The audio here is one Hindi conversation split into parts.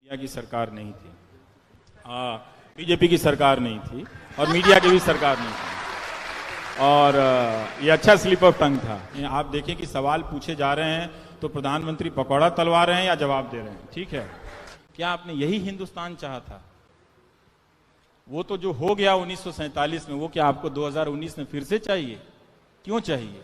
मीडिया की सरकार नहीं थी, बीजेपी की सरकार नहीं थी और मीडिया की भी सरकार नहीं थी। और ये अच्छा स्लिप ऑफ टंग था। आप देखें कि सवाल पूछे जा रहे हैं तो प्रधानमंत्री पकौड़ा तलवा रहे हैं या जवाब दे रहे हैं। ठीक है, क्या आपने यही हिंदुस्तान चाहा था? वो तो जो हो गया 1947 में, वो क्या आपको 2019 में फिर से चाहिए? क्यों चाहिए?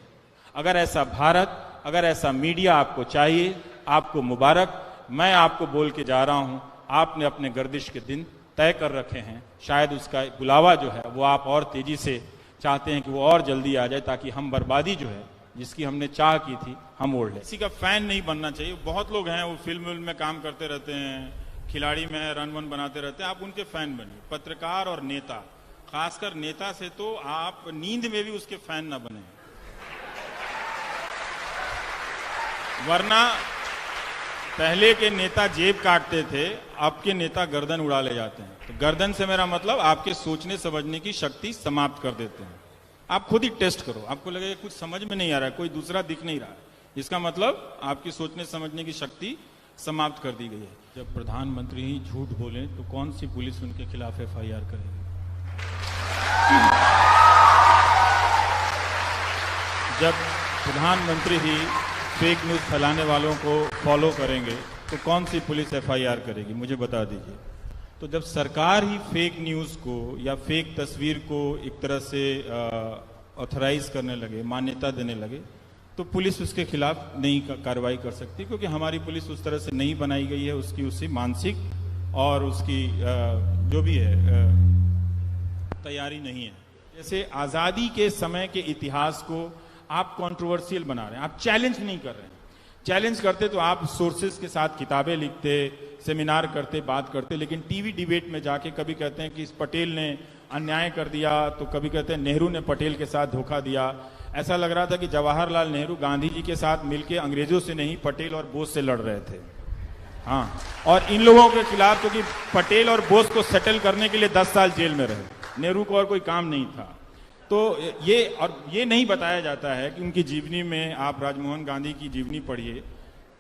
अगर ऐसा भारत, अगर ऐसा मीडिया आपको चाहिए, आपको मुबारक। मैं आपको बोल के जा रहा हूं, आपने अपने गर्दिश के दिन तय कर रखे हैं। शायद उसका बुलावा जो है वो आप और तेजी से चाहते हैं कि वो और जल्दी आ जाए, ताकि हम बर्बादी जो है जिसकी हमने चाह की थी हम ओढ़ लें। किसी का फैन नहीं बनना चाहिए। बहुत लोग हैं वो फिल्म में काम करते रहते हैं, खिलाड़ी में रन वन बनाते रहते हैं, आप उनके फैन बनिए। पत्रकार और नेता, खासकर नेता से तो आप नींद में भी उसके फैन ना बने, वरना पहले के नेता जेब काटते थे, अब के नेता गर्दन उड़ा ले जाते हैं। तो गर्दन से मेरा मतलब आपके सोचने समझने की शक्ति समाप्त कर देते हैं। आप खुद ही टेस्ट करो, आपको लगेगा कुछ समझ में नहीं आ रहा है, कोई दूसरा दिख नहीं रहा है, इसका मतलब आपकी सोचने समझने की शक्ति समाप्त कर दी गई है। जब प्रधानमंत्री ही झूठ बोले तो कौन सी पुलिस उनके खिलाफ FIR करेगी? जब प्रधानमंत्री ही फेक न्यूज फैलाने वालों को फॉलो करेंगे तो कौन सी पुलिस FIR करेगी? मुझे बता दीजिए। तो जब सरकार ही फेक न्यूज को या फेक तस्वीर को एक तरह से ऑथराइज करने लगे, मान्यता देने लगे, तो पुलिस उसके खिलाफ नहीं कार्रवाई कर सकती, क्योंकि हमारी पुलिस उस तरह से नहीं बनाई गई है। उसकी उससे मानसिक और उसकी जो भी है तैयारी नहीं है। जैसे आज़ादी के समय के इतिहास को आप कंट्रोवर्शियल बना रहे हैं, आप चैलेंज नहीं कर रहे हैं। चैलेंज करते तो आप सोर्सेज के साथ किताबें लिखते, सेमिनार करते, बात करते, लेकिन टीवी डिबेट में जाके कभी कहते हैं कि इस पटेल ने अन्याय कर दिया, तो कभी कहते हैं नेहरू ने पटेल के साथ धोखा दिया। ऐसा लग रहा था कि जवाहरलाल नेहरू गांधी जी के साथ मिलकर अंग्रेजों से नहीं, पटेल और बोस से लड़ रहे थे। हाँ, और इन लोगों के खिलाफ, क्योंकि पटेल और बोस को सेटल करने के लिए 10 साल जेल में रहे, नेहरू को और कोई काम नहीं था। तो ये नहीं बताया जाता है कि उनकी जीवनी में, आप राजमोहन गांधी की जीवनी पढ़िए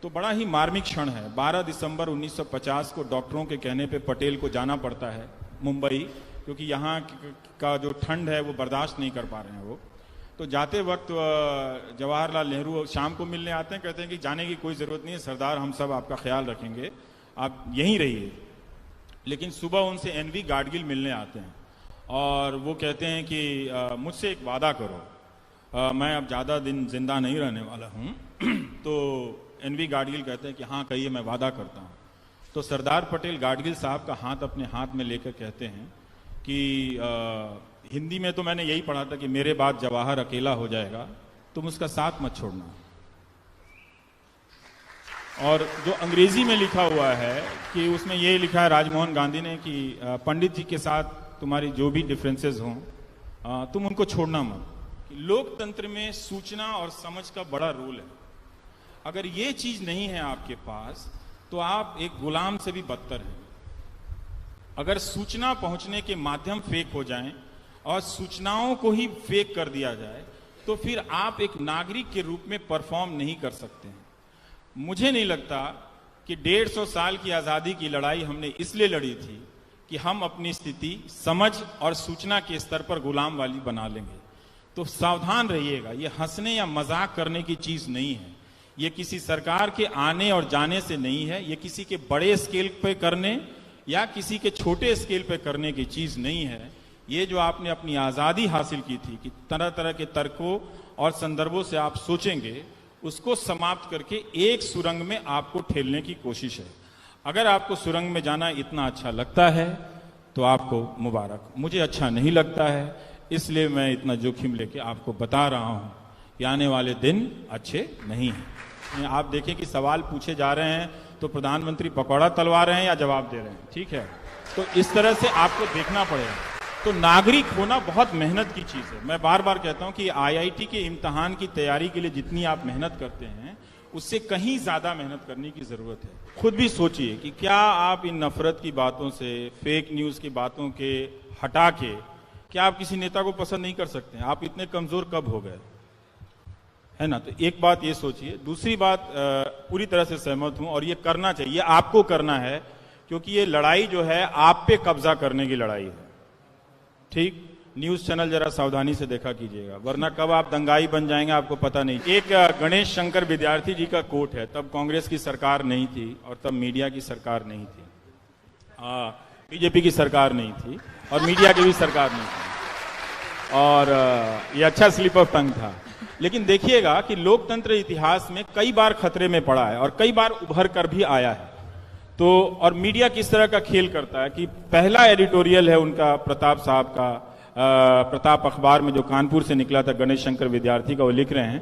तो बड़ा ही मार्मिक क्षण है। 12 दिसंबर 1950 को डॉक्टरों के कहने पे पटेल को जाना पड़ता है मुंबई, क्योंकि यहाँ का जो ठंड है वो बर्दाश्त नहीं कर पा रहे हैं वो। तो जाते वक्त जवाहरलाल नेहरू शाम को मिलने आते हैं, कहते हैं कि जाने की कोई ज़रूरत नहीं है सरदार, हम सब आपका ख्याल रखेंगे, आप यहीं रहिए। लेकिन सुबह उनसे NV गाडगिल मिलने आते हैं और वो कहते हैं कि मुझसे एक वादा करो, मैं अब ज़्यादा दिन जिंदा नहीं रहने वाला हूँ। तो NV गाडगिल कहते हैं कि हाँ कहिए, मैं वादा करता हूँ। तो सरदार पटेल गाडगिल साहब का हाथ अपने हाथ में लेकर कहते हैं कि हिंदी में तो मैंने यही पढ़ा था कि मेरे बाद जवाहर अकेला हो जाएगा, तुम उसका साथ मत छोड़ना। और जो अंग्रेजी में लिखा हुआ है कि उसमें ये लिखा है राजमोहन गांधी ने कि पंडित जी के साथ तुम्हारी जो भी डिफरेंसेस हों, तुम उनको छोड़ना मत। लोकतंत्र में सूचना और समझ का बड़ा रोल है। अगर ये चीज नहीं है आपके पास तो आप एक गुलाम से भी बदतर हैं। अगर सूचना पहुंचने के माध्यम फेक हो जाएं और सूचनाओं को ही फेक कर दिया जाए तो फिर आप एक नागरिक के रूप में परफॉर्म नहीं कर सकते हैं। मुझे नहीं लगता कि 150 साल की आजादी की लड़ाई हमने इसलिए लड़ी थी कि हम अपनी स्थिति समझ और सूचना के स्तर पर गुलाम वाली बना लेंगे। तो सावधान रहिएगा, ये हंसने या मजाक करने की चीज नहीं है। ये किसी सरकार के आने और जाने से नहीं है, ये किसी के बड़े स्केल पे करने या किसी के छोटे स्केल पे करने की चीज नहीं है। ये जो आपने अपनी आजादी हासिल की थी कि तरह तरह के तर्कों और संदर्भों से आप सोचेंगे, उसको समाप्त करके एक सुरंग में आपको ठेलने की कोशिश है। अगर आपको सुरंग में जाना इतना अच्छा लगता है तो आपको मुबारक। मुझे अच्छा नहीं लगता है, इसलिए मैं इतना जोखिम लेके आपको बता रहा हूं कि आने वाले दिन अच्छे नहीं हैं। आप देखें कि सवाल पूछे जा रहे हैं तो प्रधानमंत्री पकौड़ा तलवा रहे हैं या जवाब दे रहे हैं। ठीक है, तो इस तरह से आपको देखना पड़ेगा। तो नागरिक होना बहुत मेहनत की चीज है। मैं बार बार कहता हूं कि IIT के इम्तिहान की तैयारी के लिए जितनी आप मेहनत करते हैं उससे कहीं ज्यादा मेहनत करने की जरूरत है। खुद भी सोचिए कि क्या आप इन नफरत की बातों से, फेक न्यूज की बातों के हटा के, क्या आप किसी नेता को पसंद नहीं कर सकते हैं? आप इतने कमजोर कब हो गए, है ना? तो एक बात ये सोचिए। दूसरी बात, पूरी तरह से सहमत हूं और ये करना चाहिए, आपको करना है। क्योंकि ये लड़ाई जो है आप पे कब्जा करने की लड़ाई है। ठीक, न्यूज चैनल जरा सावधानी से देखा कीजिएगा, वरना कब आप दंगाई बन जाएंगे आपको पता नहीं। एक गणेश शंकर विद्यार्थी जी का कोट है, तब कांग्रेस की सरकार नहीं थी और तब मीडिया की सरकार नहीं थी, बीजेपी की सरकार नहीं थी और मीडिया की भी सरकार नहीं थी, और ये अच्छा स्लिप ऑफ टंग था। लेकिन देखिएगा कि लोकतंत्र इतिहास में कई बार खतरे में पड़ा है और कई बार उभर कर भी आया है। तो और मीडिया किस तरह का खेल करता है कि पहला एडिटोरियल है उनका प्रताप साहब का, प्रताप अखबार में जो कानपुर से निकला था, गणेश शंकर विद्यार्थी का, वो लिख रहे हैं,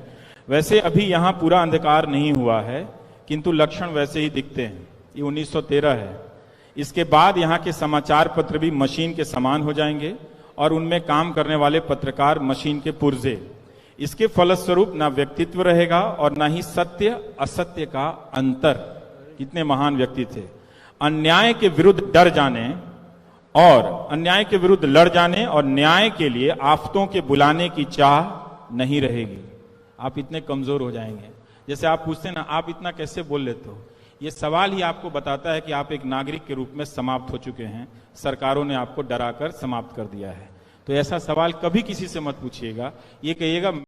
वैसे अभी यहां पूरा अंधकार नहीं हुआ है किंतु लक्षण वैसे ही दिखते हैं। ये 1913 है। इसके बाद यहां के समाचार पत्र भी मशीन के समान हो जाएंगे और उनमें काम करने वाले पत्रकार मशीन के पुर्जे। इसके फलस्वरूप ना व्यक्तित्व रहेगा और ना ही सत्य असत्य का अंतर। कितने महान व्यक्ति थे। अन्याय के विरुद्ध डर जाने और अन्याय के विरुद्ध लड़ जाने और न्याय के लिए आफतों के बुलाने की चाह नहीं रहेगी। आप इतने कमजोर हो जाएंगे। जैसे आप पूछते हैं ना, आप इतना कैसे बोल लेते हो, ये सवाल ही आपको बताता है कि आप एक नागरिक के रूप में समाप्त हो चुके हैं। सरकारों ने आपको डराकर समाप्त कर दिया है। तो ऐसा सवाल कभी किसी से मत पूछिएगा। ये कहिएगा